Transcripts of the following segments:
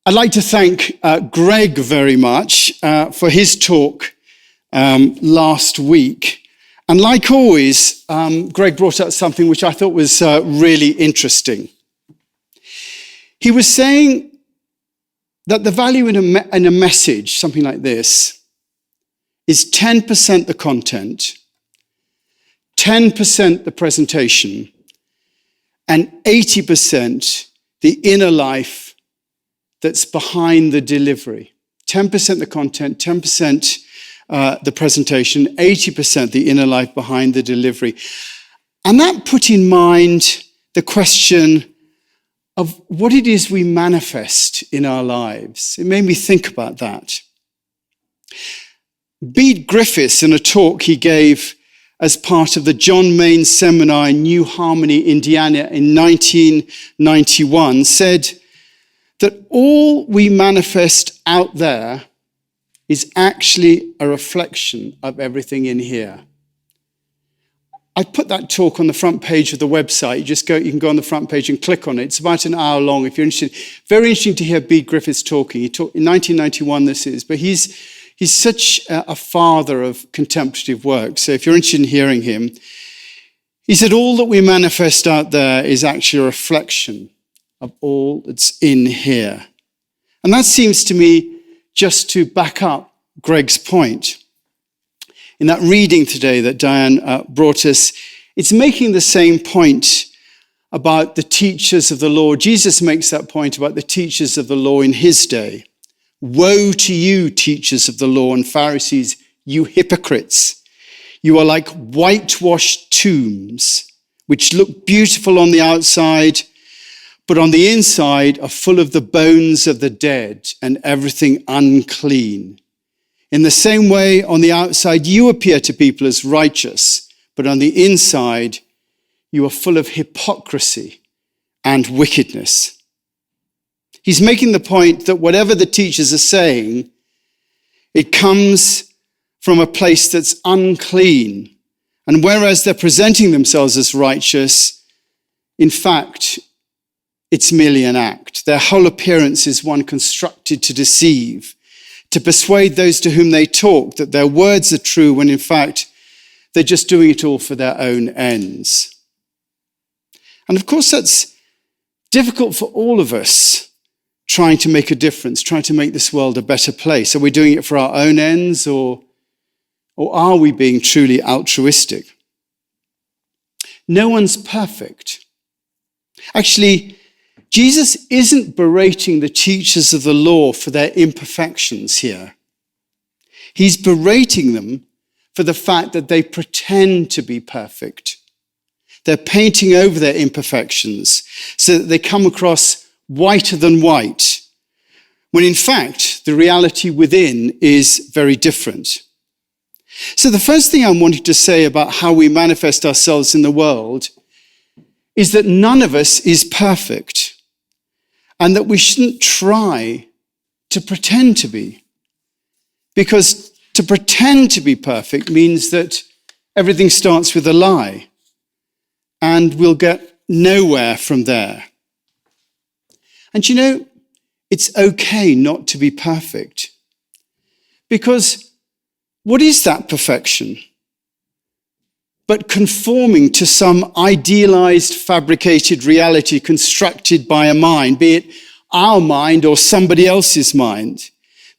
I'd like to thank Greg very much for his talk last week. And like always, Greg brought up something which I thought was really interesting. He was saying that the value in a message, something like this, is 10% the content, 10% the presentation, and 80% the inner life that's behind the delivery. 10% the content, 10% the presentation, 80% the inner life behind the delivery. And that put in mind the question of what it is we manifest in our lives. It made me think about that. Bede Griffiths, in a talk he gave as part of the John Main seminar in New Harmony, Indiana in 1991, said that all we manifest out there is actually a reflection of everything in here. I put that talk on the front page of the website. You can go on the front page and click on it. It's about an hour long if you're interested. Very interesting to hear Bede Griffiths talking. He talked in 1991 this is, but he's such a father of contemplative work. So if you're interested in hearing him, he said all that we manifest out there is actually a reflection of all that's in here. And that seems to me just to back up Greg's point. In that reading today that Diane brought us, it's making the same point about the teachers of the law. Jesus makes that point about the teachers of the law in his day. Woe to you, teachers of the law and Pharisees, you hypocrites. You are like whitewashed tombs, which look beautiful on the outside, but on the inside are full of the bones of the dead and everything unclean. In the same way, on the outside, you appear to people as righteous, but on the inside, you are full of hypocrisy and wickedness. He's making the point that whatever the teachers are saying, it comes from a place that's unclean. And whereas they're presenting themselves as righteous, in fact, it's merely an act. Their whole appearance is one constructed to deceive, to persuade those to whom they talk that their words are true when in fact they're just doing it all for their own ends. And of course that's difficult for all of us trying to make a difference, trying to make this world a better place. Are we doing it for our own ends or are we being truly altruistic? No one's perfect. Actually, Jesus isn't berating the teachers of the law for their imperfections here. He's berating them for the fact that they pretend to be perfect. They're painting over their imperfections so that they come across whiter than white, when in fact the reality within is very different. So the first thing I'm wanting to say about how we manifest ourselves in the world is that none of us is perfect. And that we shouldn't try to pretend to be. Because to pretend to be perfect means that everything starts with a lie. And we'll get nowhere from there. And you know, it's okay not to be perfect. Because what is that perfection? But conforming to some idealized, fabricated reality constructed by a mind, be it our mind or somebody else's mind.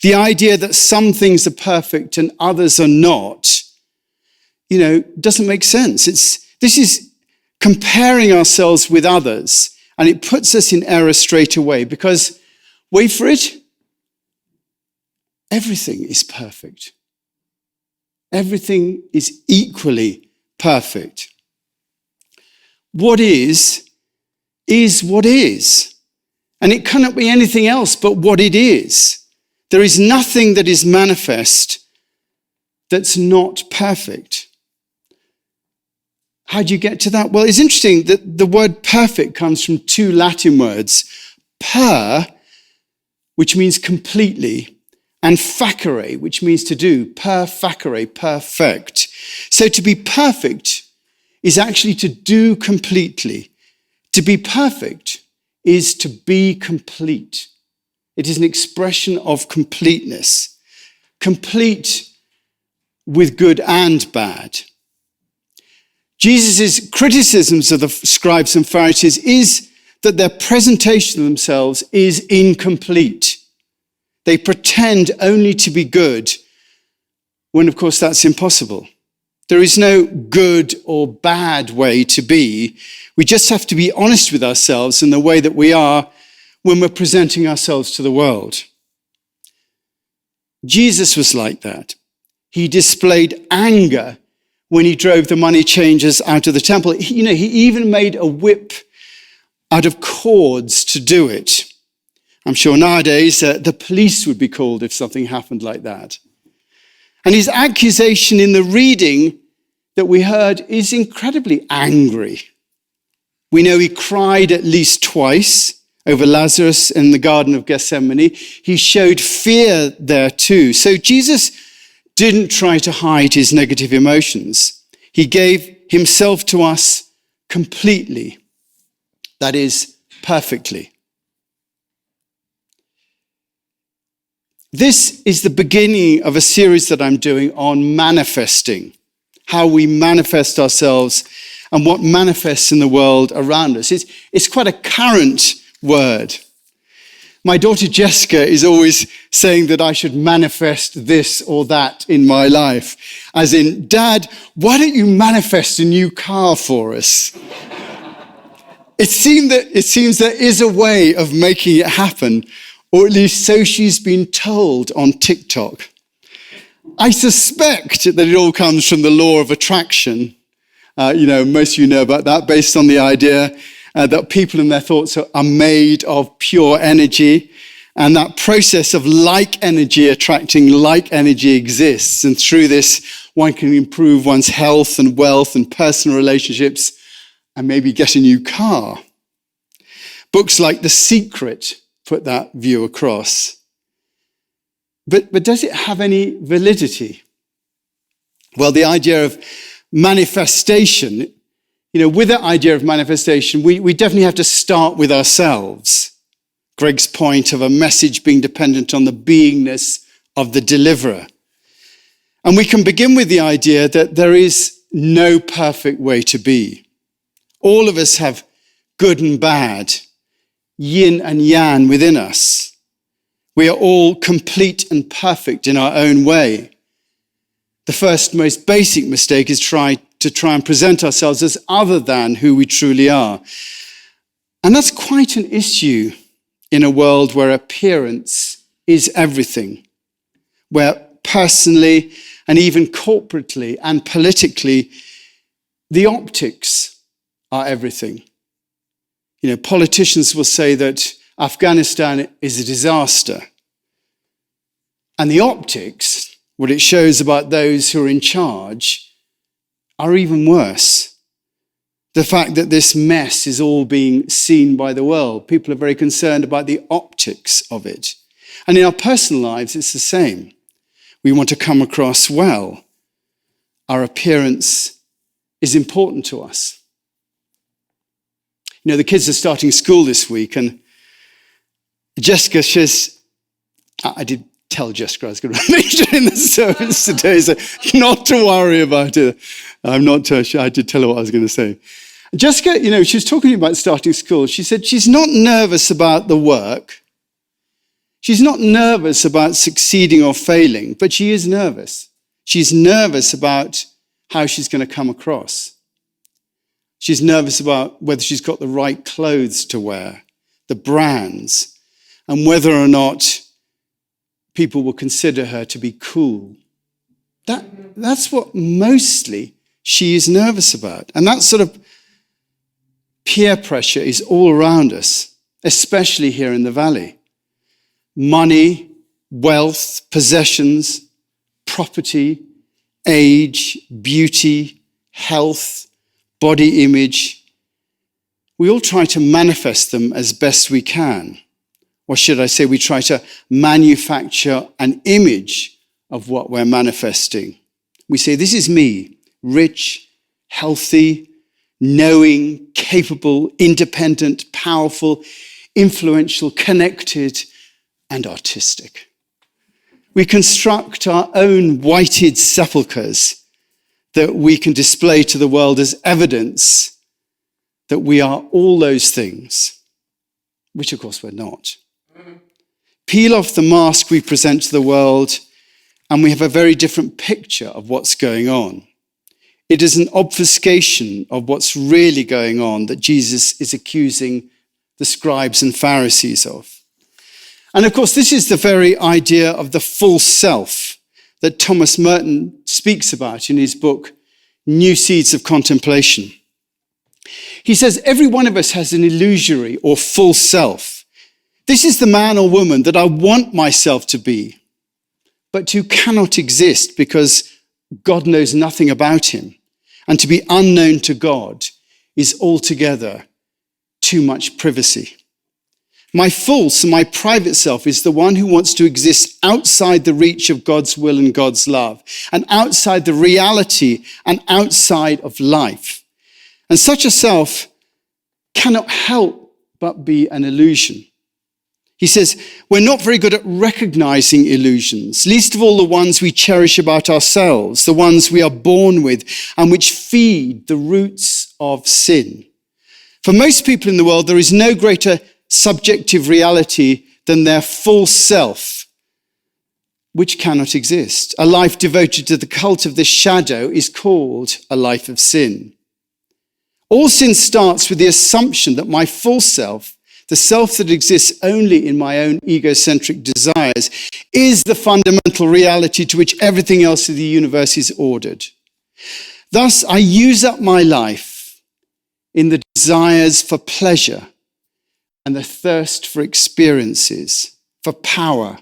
The idea that some things are perfect and others are not, doesn't make sense. This is comparing ourselves with others, and it puts us in error straight away because, wait for it, everything is perfect. Everything is equally perfect. What is what is. And it cannot be anything else but what it is. There is nothing that is manifest that's not perfect. How do you get to that? Well, it's interesting that the word perfect comes from two Latin words, per, which means completely, and facere, which means to do, per facere, perfect. So to be perfect is actually to do completely. To be perfect is to be complete. It is an expression of completeness, complete with good and bad. Jesus' criticisms of the scribes and Pharisees is that their presentation of themselves is incomplete. They pretend only to be good, when of course that's impossible. There is no good or bad way to be. We just have to be honest with ourselves in the way that we are when we're presenting ourselves to the world. Jesus was like that. He displayed anger when he drove the money changers out of the temple. He even made a whip out of cords to do it. I'm sure nowadays the police would be called if something happened like that. And his accusation in the reading that we heard is incredibly angry. We know he cried at least twice over Lazarus in the Garden of Gethsemane. He showed fear there too. So Jesus didn't try to hide his negative emotions. He gave himself to us completely. That is, perfectly. This is the beginning of a series that I'm doing on manifesting, how we manifest ourselves and what manifests in the world around us. It's quite a current word. My daughter Jessica is always saying that I should manifest this or that in my life. As in, Dad, why don't you manifest a new car for us? It seems there is a way of making it happen, or at least so she's been told on TikTok. I suspect that it all comes from the law of attraction. Most of you know about that, based on the idea that people and their thoughts are made of pure energy. And that process of like energy attracting like energy exists. And through this, one can improve one's health and wealth and personal relationships and maybe get a new car. Books like The Secret put that view across. But does it have any validity? Well, the idea of manifestation, with that idea of manifestation, we definitely have to start with ourselves. Greg's point of a message being dependent on the beingness of the deliverer. And we can begin with the idea that there is no perfect way to be. All of us have good and bad, yin and yang within us. We are all complete and perfect in our own way. The first, most basic mistake is to try and present ourselves as other than who we truly are. And that's quite an issue in a world where appearance is everything, where personally and even corporately and politically, the optics are everything. Politicians will say that Afghanistan is a disaster. And the optics, what it shows about those who are in charge, are even worse. The fact that this mess is all being seen by the world. People are very concerned about the optics of it. And in our personal lives, it's the same. We want to come across well. Our appearance is important to us. The kids are starting school this week, and Jessica says, I did tell Jessica I was going to mention in the service today, so not to worry about it. I'm not sure. I did tell her what I was going to say. Jessica, she was talking about starting school. She said she's not nervous about the work. She's not nervous about succeeding or failing, but she is nervous. She's nervous about how she's going to come across. She's nervous about whether she's got the right clothes to wear, the brands, and whether or not people will consider her to be cool. That's what mostly she is nervous about. And that sort of peer pressure is all around us, especially here in the valley. Money, wealth, possessions, property, age, beauty, health, body image. We all try to manifest them as best we can. Or should I say, we try to manufacture an image of what we're manifesting. We say, this is me, rich, healthy, knowing, capable, independent, powerful, influential, connected, and artistic. We construct our own whited sepulchres that we can display to the world as evidence that we are all those things, which of course we're not. Peel off the mask we present to the world, and we have a very different picture of what's going on. It is an obfuscation of what's really going on that Jesus is accusing the scribes and Pharisees of. And of course, this is the very idea of the false self that Thomas Merton speaks about in his book, New Seeds of Contemplation. He says, every one of us has an illusory or false self. This is the man or woman that I want myself to be, but who cannot exist because God knows nothing about him. And to be unknown to God is altogether too much privacy. My false and my private self is the one who wants to exist outside the reach of God's will and God's love, and outside the reality and outside of life. And such a self cannot help but be an illusion. He says, we're not very good at recognizing illusions, least of all the ones we cherish about ourselves, the ones we are born with and which feed the roots of sin. For most people in the world, there is no greater subjective reality than their false self, which cannot exist. A life devoted to the cult of the shadow is called a life of sin. All sin starts with the assumption that my false self, the self that exists only in my own egocentric desires, is the fundamental reality to which everything else in the universe is ordered. Thus, I use up my life in the desires for pleasure and the thirst for experiences, for power,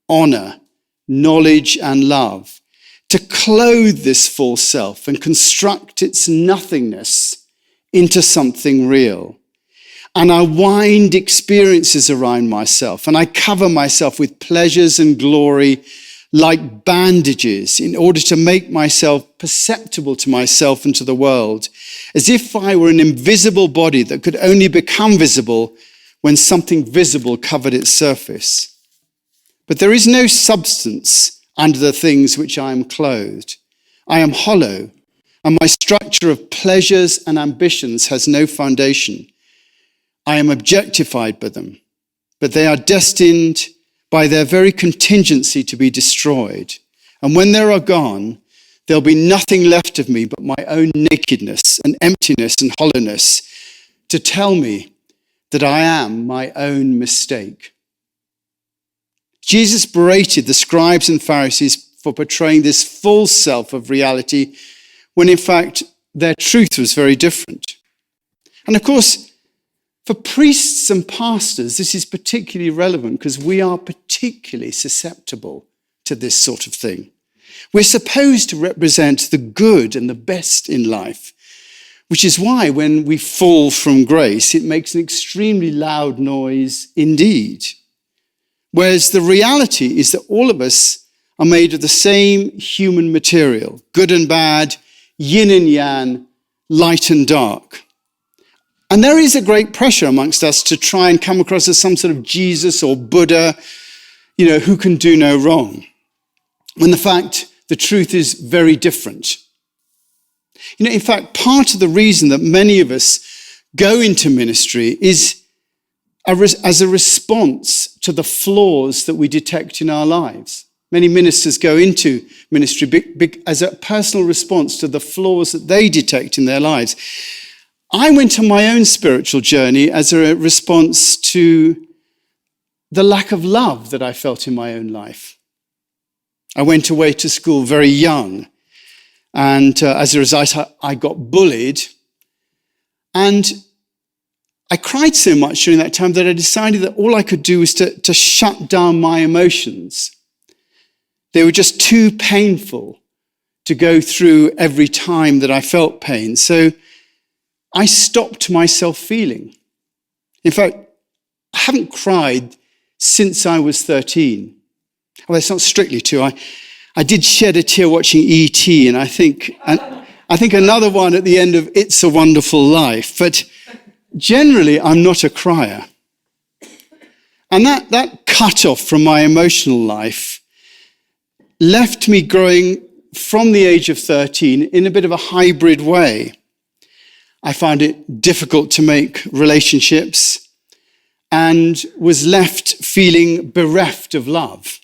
honor, knowledge, and love, to clothe this false self and construct its nothingness into something real. And I wind experiences around myself, and I cover myself with pleasures and glory like bandages in order to make myself perceptible to myself and to the world, as if I were an invisible body that could only become visible when something visible covered its surface. But there is no substance under the things which I am clothed. I am hollow, and my structure of pleasures and ambitions has no foundation. I am objectified by them, but they are destined by their very contingency to be destroyed. And when they are gone, there'll be nothing left of me but my own nakedness and emptiness and hollowness to tell me that I am my own mistake. Jesus berated the scribes and Pharisees for portraying this false self of reality when in fact their truth was very different. And of course, for priests and pastors, this is particularly relevant because we are particularly susceptible to this sort of thing. We're supposed to represent the good and the best in life, which is why when we fall from grace, it makes an extremely loud noise indeed. Whereas the reality is that all of us are made of the same human material, good and bad, yin and yang, light and dark. And there is a great pressure amongst us to try and come across as some sort of Jesus or Buddha, who can do no wrong. When the fact, the truth is very different. In fact, part of the reason that many of us go into ministry is as a response to the flaws that we detect in our lives. Many ministers go into ministry as a personal response to the flaws that they detect in their lives. I went on my own spiritual journey as a response to the lack of love that I felt in my own life. I went away to school very young, and as a result, I got bullied. And I cried so much during that time that I decided that all I could do was to shut down my emotions. They were just too painful to go through every time that I felt pain. So I stopped myself feeling. In fact, I haven't cried since I was 13. Well, that's not strictly true. I did shed a tear watching E.T. and I think another one at the end of It's a Wonderful Life. But generally, I'm not a crier. And that cut off from my emotional life left me growing from the age of 13 in a bit of a hybrid way. I found it difficult to make relationships and was left feeling bereft of love.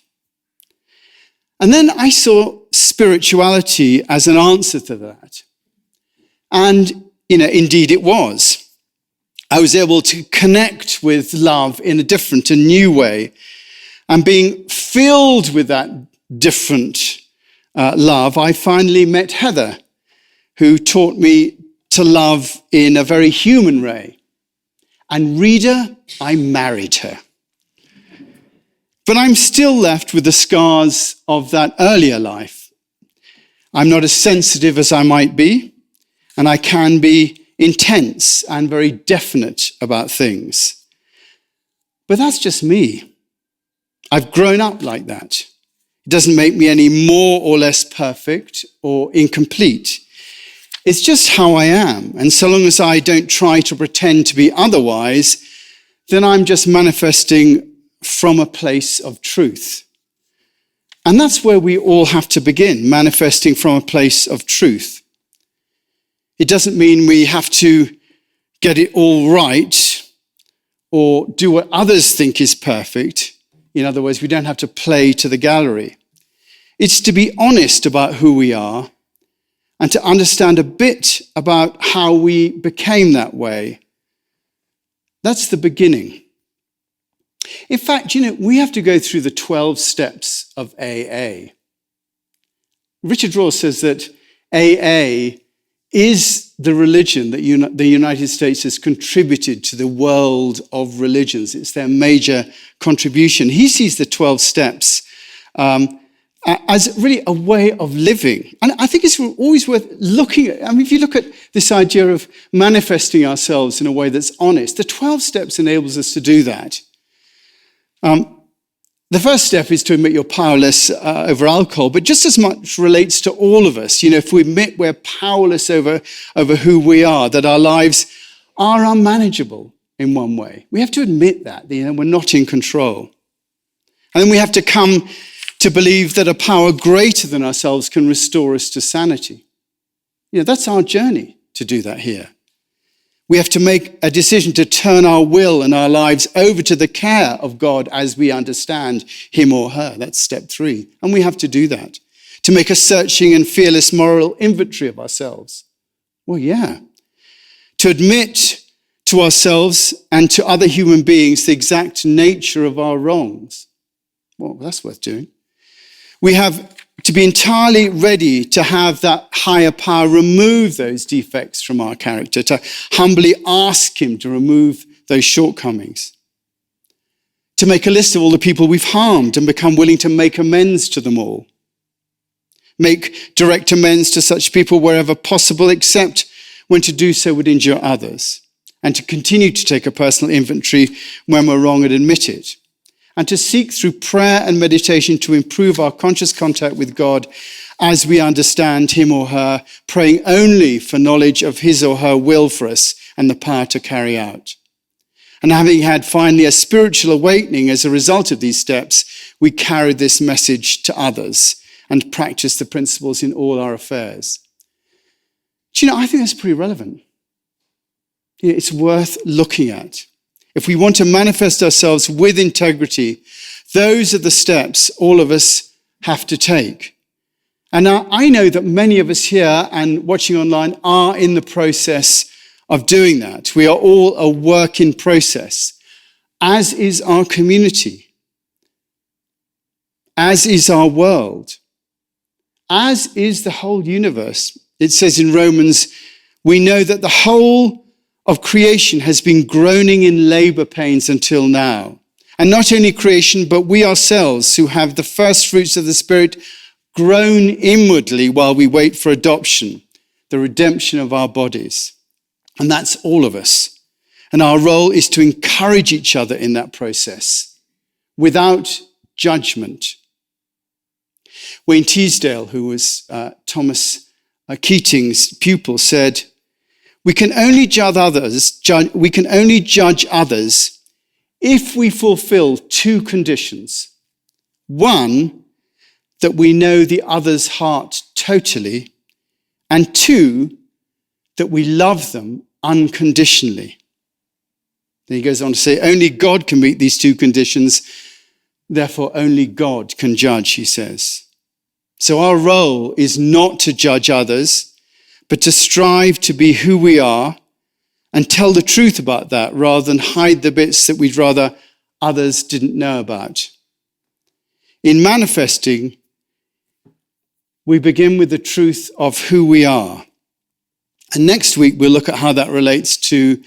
And then I saw spirituality as an answer to that. And, indeed it was. I was able to connect with love in a different and new way. And being filled with that different love, I finally met Heather, who taught me to love in a very human way. And reader, I married her. But I'm still left with the scars of that earlier life. I'm not as sensitive as I might be, and I can be intense and very definite about things. But that's just me. I've grown up like that. It doesn't make me any more or less perfect or incomplete. It's just how I am. And so long as I don't try to pretend to be otherwise, then I'm just manifesting from a place of truth. And that's where we all have to begin, manifesting from a place of truth. It doesn't mean we have to get it all right or do what others think is perfect. In other words, we don't have to play to the gallery. It's to be honest about who we are and to understand a bit about how we became that way. That's the beginning. In fact, we have to go through the 12 steps of AA. Richard Rohr says that AA is the religion that the United States has contributed to the world of religions. It's their major contribution. He sees the 12 steps as really a way of living. And I think it's always worth looking at. If you look at this idea of manifesting ourselves in a way that's honest, the 12 steps enables us to do that. The first step is to admit you're powerless over alcohol, but just as much relates to all of us. If we admit we're powerless over who we are, that our lives are unmanageable in one way. We have to admit that, we're not in control. And then we have to come to believe that a power greater than ourselves can restore us to sanity. That's our journey to do that here. We have to make a decision to turn our will and our lives over to the care of God as we understand him or her. That's step 3. And we have to do that. To make a searching and fearless moral inventory of ourselves. Well, yeah. To admit to ourselves and to other human beings the exact nature of our wrongs. Well, that's worth doing. We have to be entirely ready to have that higher power remove those defects from our character, to humbly ask him to remove those shortcomings, to make a list of all the people we've harmed and become willing to make amends to them all, make direct amends to such people wherever possible, except when to do so would injure others, and to continue to take a personal inventory when we're wrong and admit it. And to seek through prayer and meditation to improve our conscious contact with God as we understand him or her, praying only for knowledge of his or her will for us and the power to carry out. And having had finally a spiritual awakening as a result of these steps, we carry this message to others and practice the principles in all our affairs. Do I think that's pretty relevant. It's worth looking at. If we want to manifest ourselves with integrity, those are the steps all of us have to take. And now I know that many of us here and watching online are in the process of doing that. We are all a work in process, as is our community, as is our world, as is the whole universe. It says in Romans, we know that the whole of creation has been groaning in labor pains until now. And not only creation, but we ourselves who have the first fruits of the Spirit groan inwardly while we wait for adoption, the redemption of our bodies. And that's all of us. And our role is to encourage each other in that process without judgment. Wayne Teasdale, who was Thomas Keating's pupil, said, we can only judge others if we fulfill two conditions. One, that we know the other's heart totally, and two, that we love them unconditionally. Then he goes on to say, only God can meet these two conditions, therefore only God can judge, he says. So our role is not to judge others, but to strive to be who we are and tell the truth about that rather than hide the bits that we'd rather others didn't know about. In manifesting, we begin with the truth of who we are. And next week, we'll look at how that relates to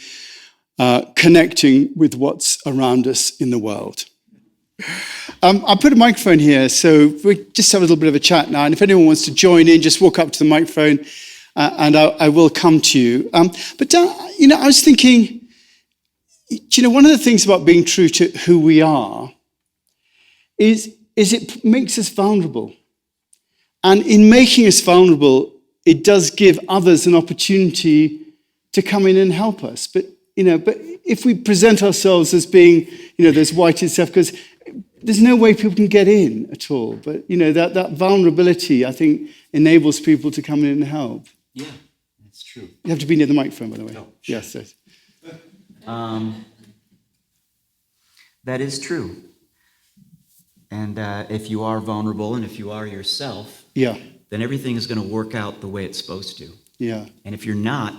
connecting with what's around us in the world. I put a microphone here, so we just have a little bit of a chat now. And if anyone wants to join in, just walk up to the microphone and I will come to you. But I was thinking, one of the things about being true to who we are is it makes us vulnerable. And in making us vulnerable, it does give others an opportunity to come in and help us. But if we present ourselves as being, those whited stuff, because there's no way people can get in at all. But, that vulnerability, I think, enables people to come in and help. Yeah, that's true. You have to be near the microphone, by the way. Oh, sure. Yes. That is true. And if you are vulnerable and if you are yourself, then everything is going to work out the way it's supposed to. Yeah. And if you're not,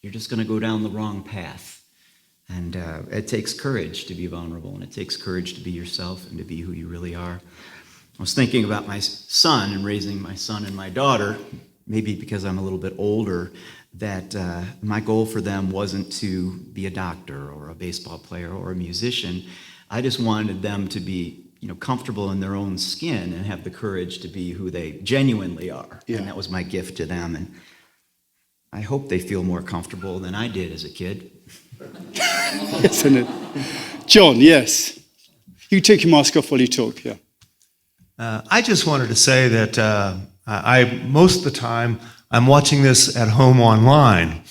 you're just going to go down the wrong path. And it takes courage to be vulnerable, and it takes courage to be yourself and to be who you really are. I was thinking about my son and raising my son and my daughter, maybe because I'm a little bit older, that my goal for them wasn't to be a doctor or a baseball player or a musician. I just wanted them to be comfortable in their own skin and have the courage to be who they genuinely are. Yeah. And that was my gift to them. And I hope they feel more comfortable than I did as a kid. Yes, isn't it? John, yes. You take your mask off while you talk, yeah. I just wanted to say that I most of the time I'm watching this at home online.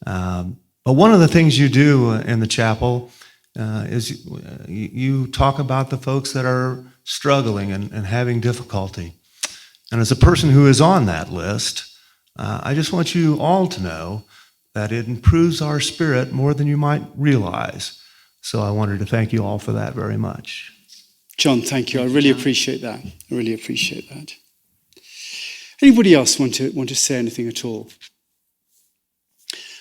But one of the things you do in the chapel is you talk about the folks that are struggling and having difficulty. And as a person who is on that list, I just want you all to know that it improves our spirit more than you might realize. So I wanted to thank you all for that very much. John, thank you. I really appreciate that. I really appreciate that. Anybody else want to say anything at all?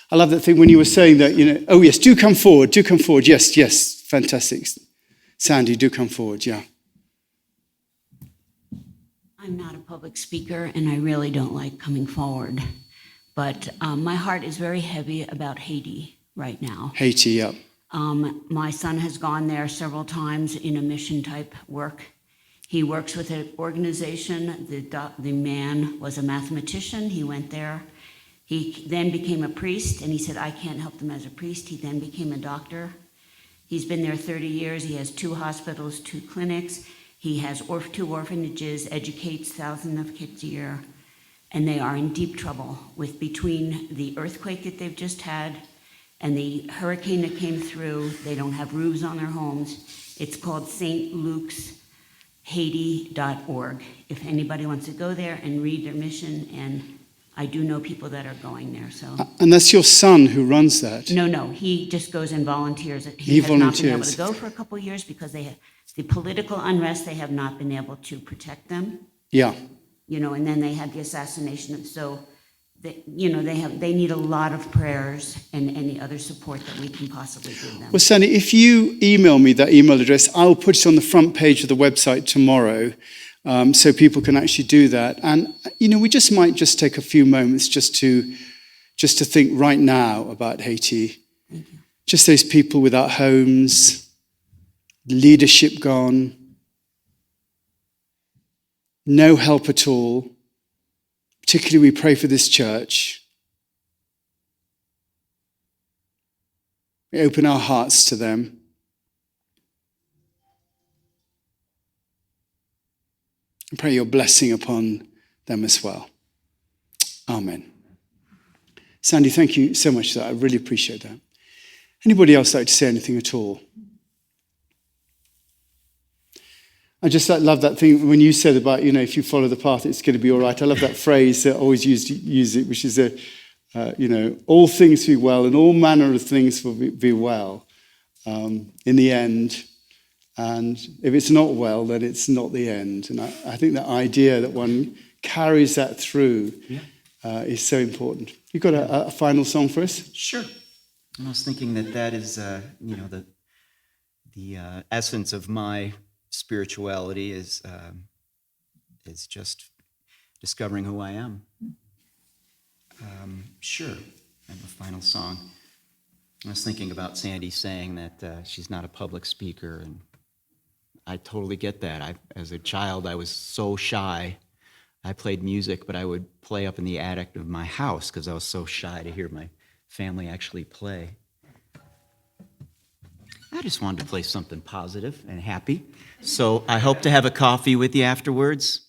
I love that thing when you were saying that, oh yes, do come forward. Yes, fantastic. Sandy, do come forward, yeah. I'm not a public speaker, and I really don't like coming forward. But my heart is very heavy about Haiti right now. Haiti, yeah. My son has gone there several times in a mission-type work. He works with an organization. The man was a mathematician. He went there. He then became a priest, and he said, I can't help them as a priest. He then became a doctor. He's been there 30 years. He has 2 hospitals, 2 clinics. He has 2 orphanages, educates thousands of kids a year. And they are in deep trouble between the earthquake that they've just had and the hurricane that came through. They don't have roofs on their homes. It's called St. Luke's Haiti.org. If anybody wants to go there and read their mission, and I do know people that are going there. So. And that's your son who runs that? No, he just goes and volunteers. He has volunteers. Not been able to go for a couple of years because the political unrest, they have not been able to protect them. Yeah. And then they had the assassination. So, they need a lot of prayers and any other support that we can possibly give them. Well, Sandy, if you email me that email address, I'll put it on the front page of the website tomorrow, so people can actually do that. And, we just might take a few moments just to think right now about Haiti. Thank you. Just those people without homes, leadership gone, no help at all. Particularly, we pray for this church. We open our hearts to them. And pray your blessing upon them as well. Amen. Sandy, thank you so much for that. I really appreciate that. Anybody else like to say anything at all? I just love that thing when you said about, if you follow the path, it's going to be all right. I love that phrase that I always use it, which is, all things be well and all manner of things will be well in the end. And if it's not well, then it's not the end. And I think that idea that one carries that through is so important. You got a final song for us? Sure. I was thinking that is, the essence of my spirituality is just discovering who I am. Sure. I have a final song. I was thinking about Sandy saying that she's not a public speaker, and I totally get that. As a child, I was so shy. I played music, but I would play up in the attic of my house because I was so shy to hear my family actually play. I just wanted to play something positive and happy. So I hope to have a coffee with you afterwards.